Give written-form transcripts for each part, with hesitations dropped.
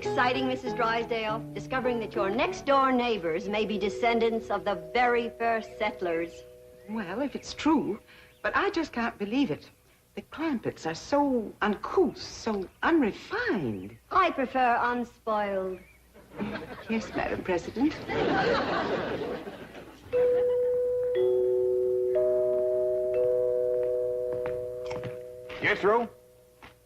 exciting, Mrs. Drysdale, discovering that your next-door neighbors may be descendants of the very first settlers? Well, if it's true, but I just can't believe it. The Clampetts are so uncouth, so unrefined. I prefer unspoiled. Yes, Madam President. Jethro,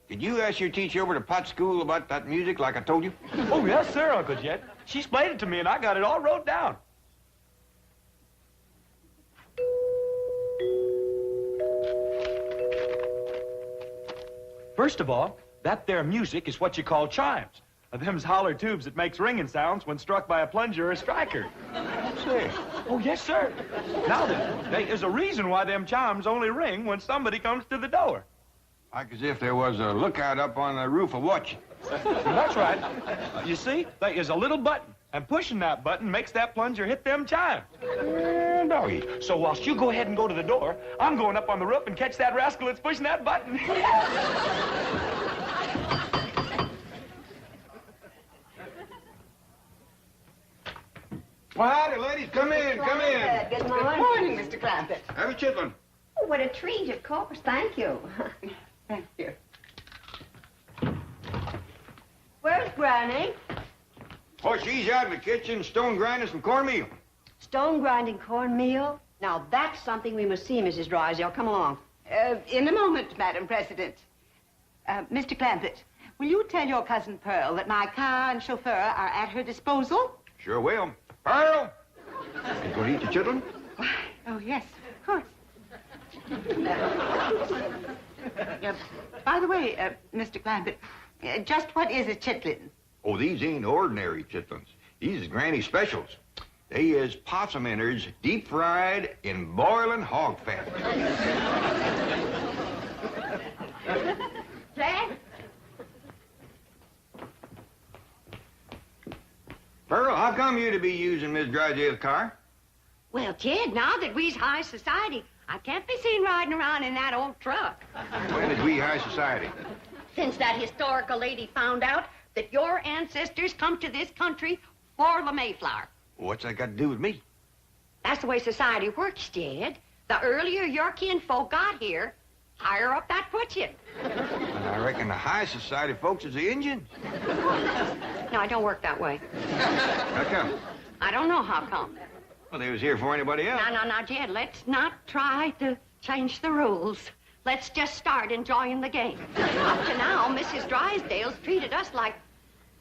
did you ask your teacher over to Pot School about that music like I told you? Oh, yes, sir, Uncle Jed. She explained it to me, and I got it all wrote down. First of all, that there music is what you call chimes. Them's holler tubes that makes ringing sounds when struck by a plunger or a striker. Say. Oh, yes, sir. Now then, there is a reason why them chimes only ring when somebody comes to the door. Like as if there was a lookout up on the roof of watching. That's right. You see, there is a little button, and pushing that button makes that plunger hit them chimes. Doggy. So whilst you go ahead and go to the door, I'm going up on the roof and catch that rascal that's pushing that button. Well, howdy, ladies. Come in, come in. Good morning. Good morning, Mr. Clampett. Have a chitlin. Oh, what a treat, of course. Thank you. Thank you. Where's Granny? Oh, she's out in the kitchen stone grinding some cornmeal. Stone grinding cornmeal? Now, that's something we must see, Mrs. Drysdale. Come along. In a moment, Madam President. Mr. Clampett, will you tell your cousin Pearl that my car and chauffeur are at her disposal? Sure will. Pearl! You gonna eat your chitlin? Oh, yes, of course. By the way, Mr. Clampett, just what is a chitlin? Oh, these ain't ordinary chitlins. These is Granny specials. They is possum innards deep fried in boiling hog fat. Jack? Pearl, how come you to be using Miss Drysdale's car? Well, Jed, now that we's high society, I can't be seen riding around in that old truck. When is we high society? Since that historical lady found out that your ancestors come to this country for the Mayflower. What's that got to do with me? That's the way society works, Jed. The earlier your kinfolk got here, higher up that puts you. And I reckon the high society folks is the Indians. No, I don't work that way. How come? I don't know how come. Well, they was here for anybody else. Now, Jed, let's not try to change the rules. Let's just start enjoying the game. Up to now, Mrs. Drysdale's treated us like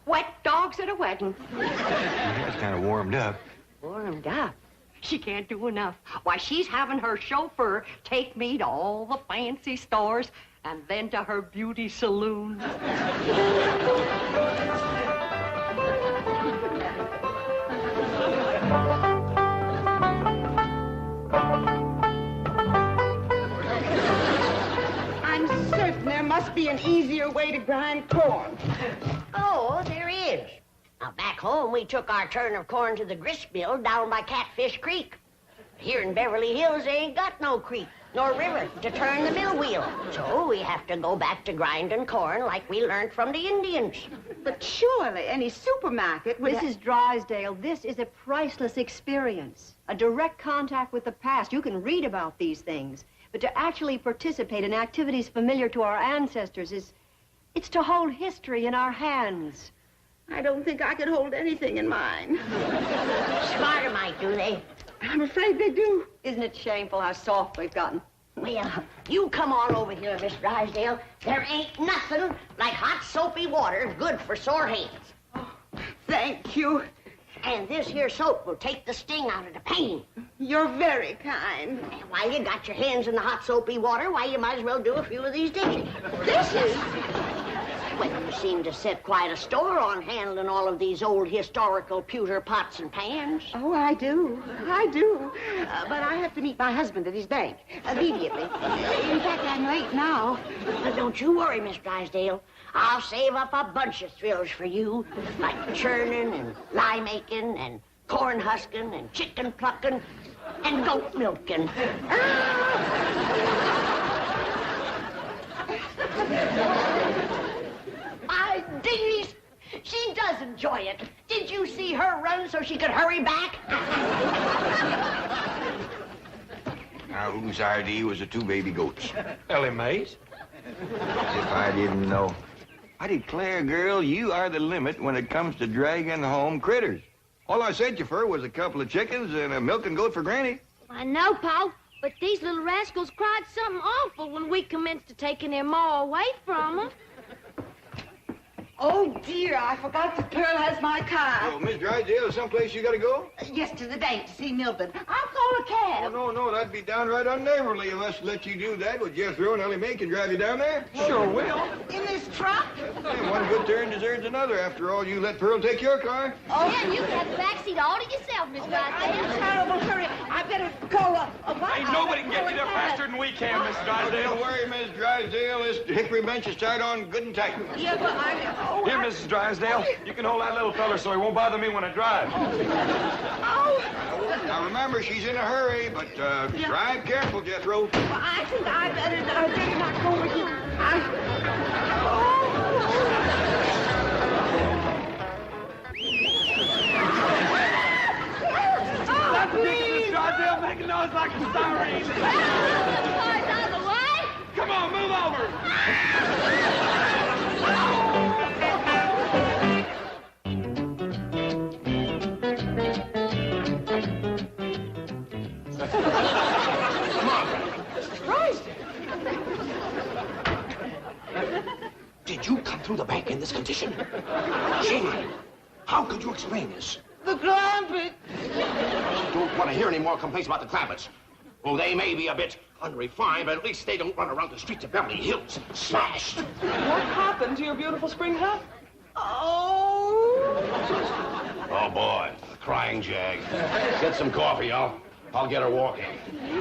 wet dogs at a wedding. That's kind of warmed up. Warmed up? She can't do enough. Why, she's having her chauffeur take me to all the fancy stores and then to her beauty saloon. I'm certain there must be an easier way to grind corn. Oh, there is. Now, back home, we took our turn of corn to the grist mill down by Catfish Creek. Here in Beverly Hills, they ain't got no creek nor river to turn the mill wheel. So we have to go back to grinding corn like we learned from the Indians. But surely any supermarket would... Mrs. Drysdale, this is a priceless experience. A direct contact with the past. You can read about these things. But to actually participate in activities familiar to our ancestors it's to hold history in our hands. I don't think I could hold anything in mine. Smarter might, do they? I'm afraid they do. Isn't it shameful how soft we've gotten? Well, you come on over here, Miss Drysdale. There ain't nothing like hot soapy water good for sore hands. Oh, thank you. And this here soap will take the sting out of the pain. You're very kind. And while you got your hands in the hot soapy water, why, you might as well do a few of these dishes. Dishes? Well, you seem to set quite a store on handling all of these old historical pewter pots and pans. Oh, I do. I do. But I have to meet my husband at his bank immediately. In fact, I'm late now. But don't you worry, Miss Drysdale. I'll save up a bunch of thrills for you, like churning and lye making and corn husking and chicken plucking and goat milking. My dingies! She does enjoy it. Did you see her run so she could hurry back? Now, whose idea was the two baby goats? Ellie Mae's. As if I didn't know. I declare, girl, you are the limit when it comes to dragging home critters. All I sent you for was a couple of chickens and a milking goat for Granny. I know, Pa, but these little rascals cried something awful when we commenced to taking their ma away from them. Oh, dear, I forgot that Pearl has my car. Oh, Miss Drysdale, someplace you gotta go? Yes, to the bank to see Milburn. I'll call a cab. Oh, no, that'd be downright unneighborly of us to let you do that. Would Jethro and Ellie Mae can drive you down there? Sure will. In this truck? Hey, one good turn deserves another. After all, you let Pearl take your car. Oh, yeah, and you can have the back seat all to yourself, Miss I'm in Drysdale. terrible hurry. I better call a what? Ain't nobody can get you there faster than we can, Miss Oh, Drysdale. don't worry, Miss Drysdale. This hickory bench is tied on good and tight. Yeah, but Here, Mrs. Drysdale, you can hold that little fella so he won't bother me when I drive. Now, remember, she's in a hurry, but drive careful, Jethro. I think I better not go with you. That's Miss Drysdale making noise like a siren. Car's out of the way. Come on, move over. Did you come through the bank in this condition? Shame on you. How could you explain this? The Clampett. I don't want to hear any more complaints about the Clampetts. Well, they may be a bit unrefined, but at least they don't run around the streets of Beverly Hills smashed. What happened to your beautiful spring hat? Oh, boy, a crying jag. Get some coffee, I'll get her walking.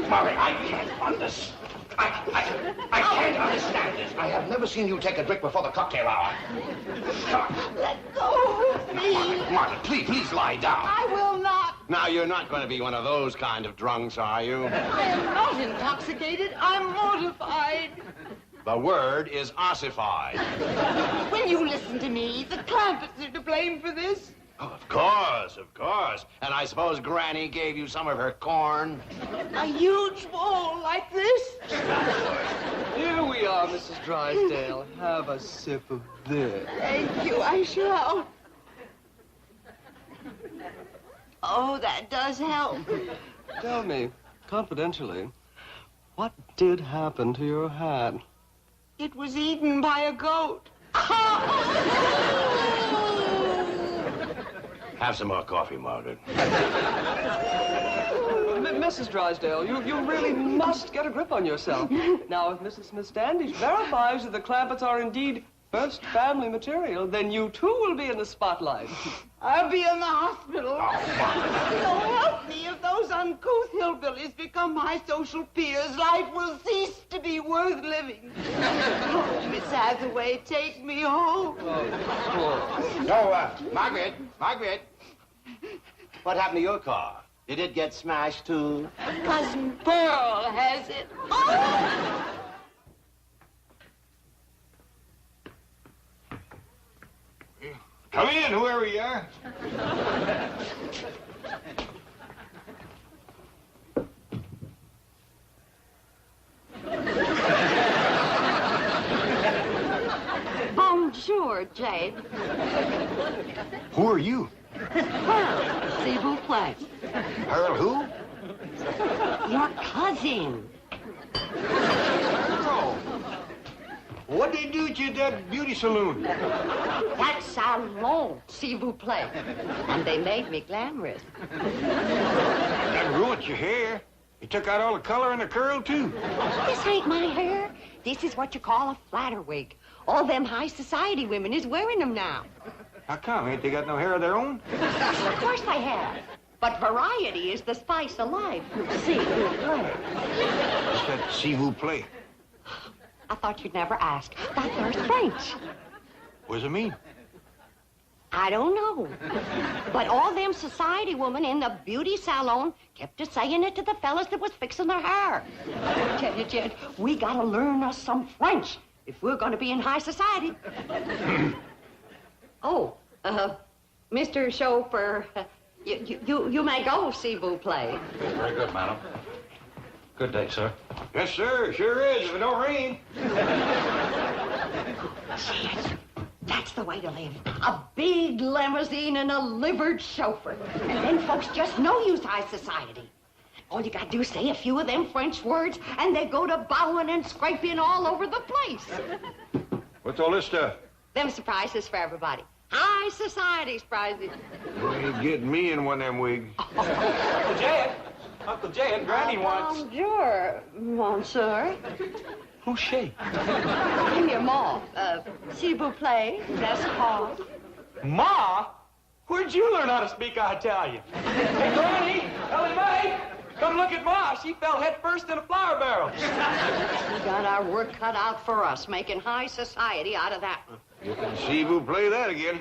Molly, I can't understand. I can't understand this. I have never seen you take a drink before the cocktail hour. let go of me. Martha, please lie down. I will not. Now, you're not going to be one of those kind of drunks, are you? I am not intoxicated. I'm mortified. The word is ossified. When you listen to me, the Clampetts are to blame for this. Oh, of course. And I suppose Granny gave you some of her corn? A huge bowl like this. Here we are, Mrs. Drysdale. Have a sip of this. Thank you, I shall. Oh, that does help. Tell me, confidentially, what did happen to your hat? It was eaten by a goat. Have some more coffee, Margaret. Mrs. Drysdale, you really must get a grip on yourself. Now, if Mrs. Smith Standish verifies that the Clampetts are indeed first family material, then you too will be in the spotlight. I'll be in the hospital. So help me, if those uncouth hillbillies become my social peers, life will cease to be worth living. Oh, Miss Hathaway, take me home. Margaret, what happened to your car? Did it get smashed, too? Cousin Pearl has it. Oh! Come in, whoever you are. Bonjour, Jed. Who are you? Pearl, s'il vous plaît. Pearl who? Your cousin. Oh. What'd they do to you at that beauty saloon? That salon, s'il vous plaît. And they made me glamorous. That ruined your hair. You took out all the color and the curl, too. This ain't my hair. This is what you call a flatter wig. All them high society women is wearing them now. How come? Ain't they got no hair of their own? Of course they have. But variety is the spice of life. S'il vous plaît. What's that s'il vous plaît? I thought you'd never ask. That there's French. What does it mean? I don't know. But all them society women in the beauty salon kept a saying it to the fellas that was fixing their hair. I tell you, Jed, we gotta learn us some French if we're gonna be in high society. Oh, Mr. Chauffeur, you may go, s'il vous plaît. Very good, madam. Good day, sir. Yes, sir. Sure is, if it don't rain. That's the way to live. A big limousine and a livered chauffeur. And then folks just know you's high society. All you gotta do is say a few of them French words, and they go to bowing and scraping all over the place. What's all this stuff? Them surprises for everybody. High society surprises. You ain't getting me in one of them wigs. Uncle Jed, Granny wants... Bonjour, monsieur. Who's she? I'm your ma. S'il vous plaît, that's Paul. Ma? Where'd you learn how to speak Italian? Hey, Granny, Ellie Mae, come look at Ma. She fell head first in a flour barrel. We got our work cut out for us, making high society out of that one. You can see who play that again.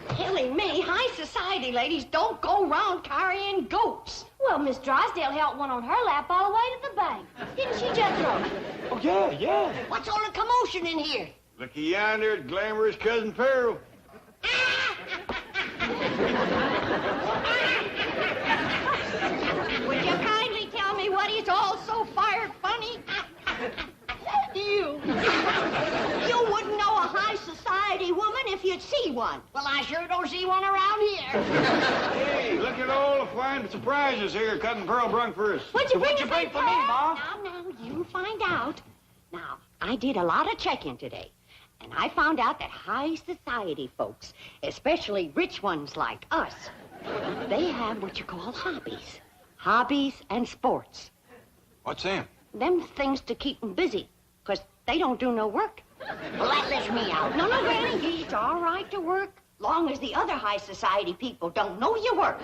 Killing me, high society ladies don't go around carrying goats. Well, Miss Drysdale held one on her lap all the way to the bank. Didn't she, Jethro? Oh, yeah. What's all the commotion in here? Looky yonder at glamorous Cousin Pearl. Would you kindly tell me what is all so fired funny? You wouldn't know a high society woman if you'd see one. Well, I sure don't see one around here. Hey, look at all the fine surprises here Cousin Pearl brung for us. What'd you bring for me, Ma? Now, you find out. Now, I did a lot of checking today, and I found out that high society folks, especially rich ones like us, they have what you call hobbies. Hobbies and sports. What's them? Them things to keep them busy, because they don't do no work. Well, that lets me out. No, Granny, it's all right to work, long as the other high society people don't know you work.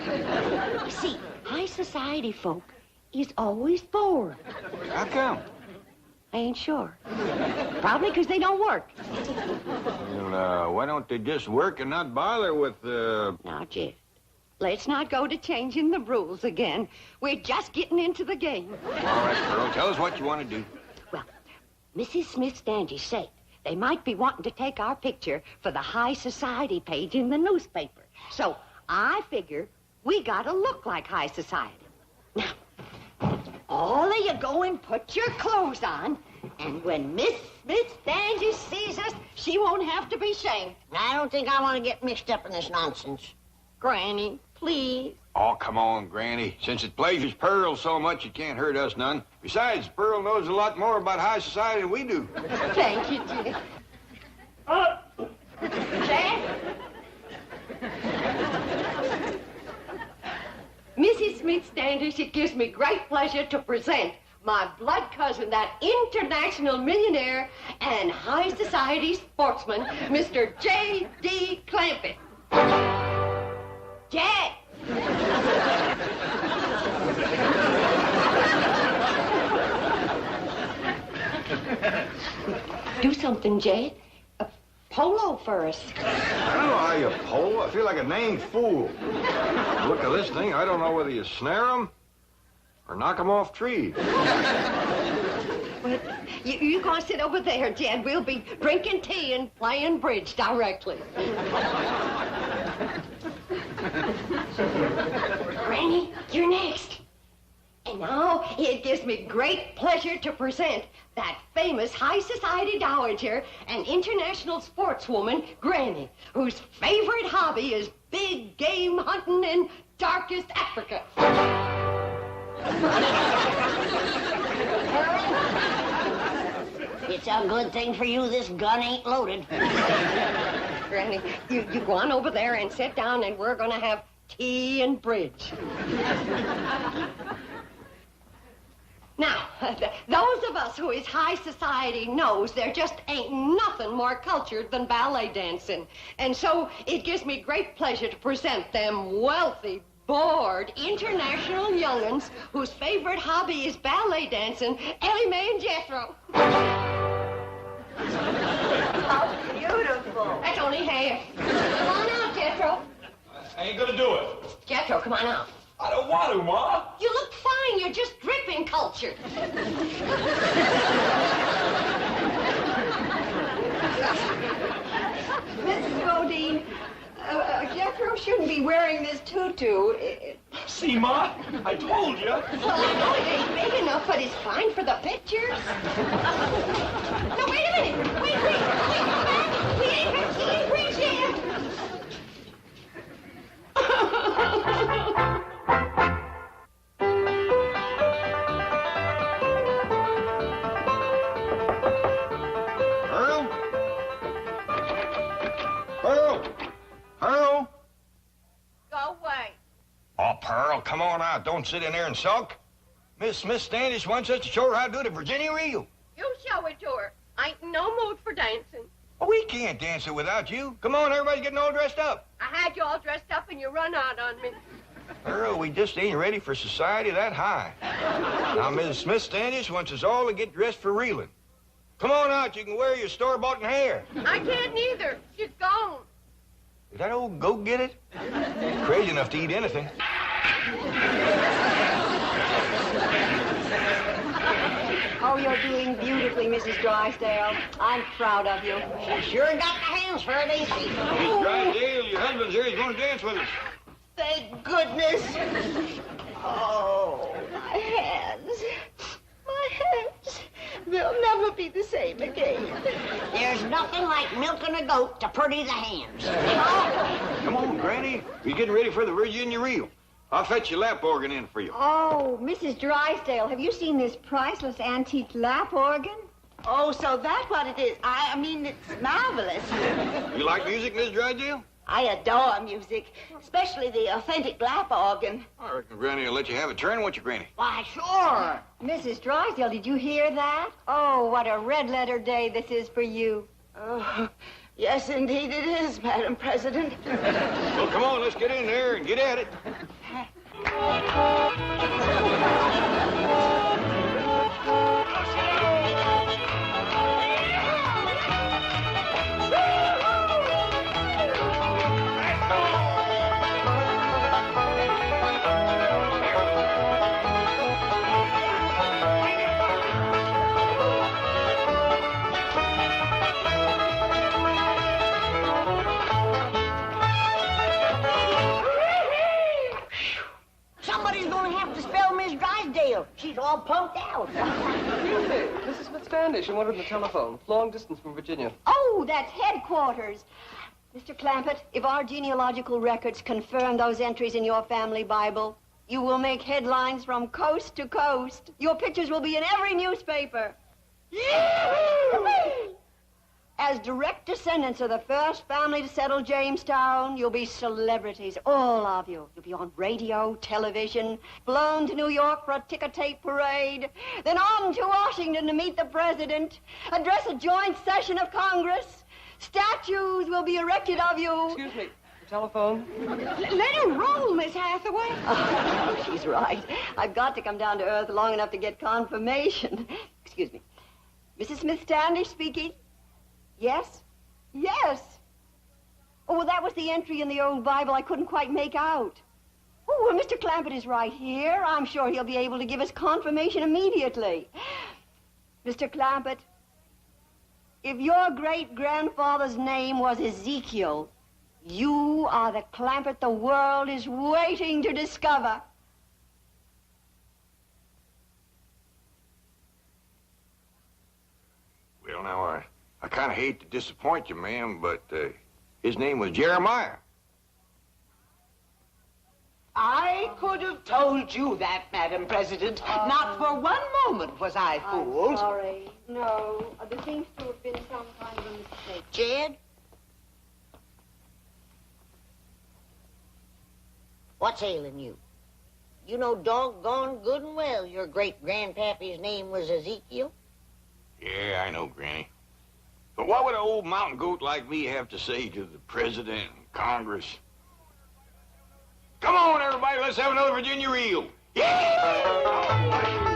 You see, high society folk is always bored. How come? I ain't sure. Probably because they don't work. Well, why don't they just work and not bother with, Now, Jeff, let's not go to changing the rules again. We're just getting into the game. All right, Pearl, tell us what you want to do. Well, Mrs. Smith Standish said they might be wanting to take our picture for the high society page in the newspaper. So I figure we gotta look like high society. Now, all of you go and put your clothes on, and when Miss Smith Standish sees us, she won't have to be shamed. I don't think I want to get mixed up in this nonsense. Granny, please. Oh, come on, Granny. Since it pleasures Pearl so much, it can't hurt us none. Besides, Pearl knows a lot more about high society than we do. Thank you, Jack. Jack? Mrs. Smith Standish, it gives me great pleasure to present my blood cousin, that international millionaire and high society sportsman, Mr. J.D. Clampett. Jack! Do something, Jed. A polo for us. I don't know how you pole. I feel like a named fool. Look at this thing. I don't know whether you snare them or knock them off trees. Well, you go and sit over there, Jed. We'll be drinking tea and playing bridge directly. Granny, you're next. And now it gives me great pleasure to present that famous high society dowager and international sportswoman, Granny, whose favorite hobby is big game hunting in darkest Africa. It's a good thing for you this gun ain't loaded. Granny, you go on over there and sit down, and we're going to have tea and bridge. Now, those of us who is high society knows there just ain't nothing more cultured than ballet dancing. And so it gives me great pleasure to present them wealthy, bored, international young'uns whose favorite hobby is ballet dancing, Ellie Mae and Jethro. How beautiful. That's only half. Come on out, Jethro. I ain't gonna do it. Jethro, come on out. I don't want to, Ma. You look fine. You're just dripping culture. to. See, Ma? I told you. Well, I know it ain't big enough, but it's fine for the pictures. No, wait a minute. Wait, come back. We ain't got tea and grease yet. Pearl? Go away. Oh, Pearl, come on out. Don't sit in there and sulk. Miss Smith Standish wants us to show her how to do the Virginia reel. You show it to her. I ain't in no mood for dancing. Oh, we can't dance it without you. Come on, everybody's getting all dressed up. I had you all dressed up and you run out on me. Pearl, we just ain't ready for society that high. Now, Mrs. Smith Standish wants us all to get dressed for reeling. Come on out. You can wear your store-bought hair. I can't neither. She's gone. Did that old goat get it? Crazy enough to eat anything. Oh, you're doing beautifully, Mrs. Drysdale. I'm proud of you. She sure got the hands for it, ain't she? Miss Drysdale, your husband's here. He's going to dance with us. Thank goodness. Oh, my hands. My hands. They'll never be the same again. There's nothing like milking a goat to pretty the hands. Come on, Granny. We're getting ready for the Virginia reel. I'll fetch your lap organ in for you. Oh, Mrs. Drysdale, have you seen this priceless antique lap organ? Oh, so that's what it is. I mean, it's marvelous. You like music, Miss Drysdale? I adore music, especially the authentic lap organ. I reckon Granny will let you have a turn, won't you, Granny? Why, sure. Mrs. Drysdale, did you hear that? Oh, what a red-letter day this is for you. Oh, yes, indeed it is, Madam President. Well, come on, let's get in there and get at it. Somebody's gonna have to spell Miss Drysdale. She's all pumped out. Excuse me, Mrs. Smith Standish, I wanted on the telephone. Long distance from Virginia. Oh, that's headquarters. Mr. Clampett, if our genealogical records confirm those entries in your family Bible, you will make headlines from coast to coast. Your pictures will be in every newspaper. As direct descendants of the first family to settle Jamestown, you'll be celebrities, all of you. You'll be on radio, television, flown to New York for a ticker-tape parade, then on to Washington to meet the president, address a joint session of Congress. Statues will be erected of you. Excuse me, the telephone. Let her roll, Miss Hathaway. Oh, she's right. I've got to come down to earth long enough to get confirmation. Excuse me. Mrs. Smith Standish speaking. Yes? Yes. Oh, well, that was the entry in the old Bible I couldn't quite make out. Oh, well, Mr. Clampett is right here. I'm sure he'll be able to give us confirmation immediately. Mr. Clampett, if your great-grandfather's name was Ezekiel, you are the Clampett the world is waiting to discover. Well, now, I kind of hate to disappoint you, ma'am, but his name was Jeremiah. I could have told you that, Madam President. Not for one moment was I fooled. I'm sorry. No, there seems to have been some kind of a mistake. Jed? What's ailing you? You know doggone good and well your great-grandpappy's name was Ezekiel. Yeah, I know, Granny. But what would an old mountain goat like me have to say to the president and Congress? Come on, everybody, let's have another Virginia reel. Yeah!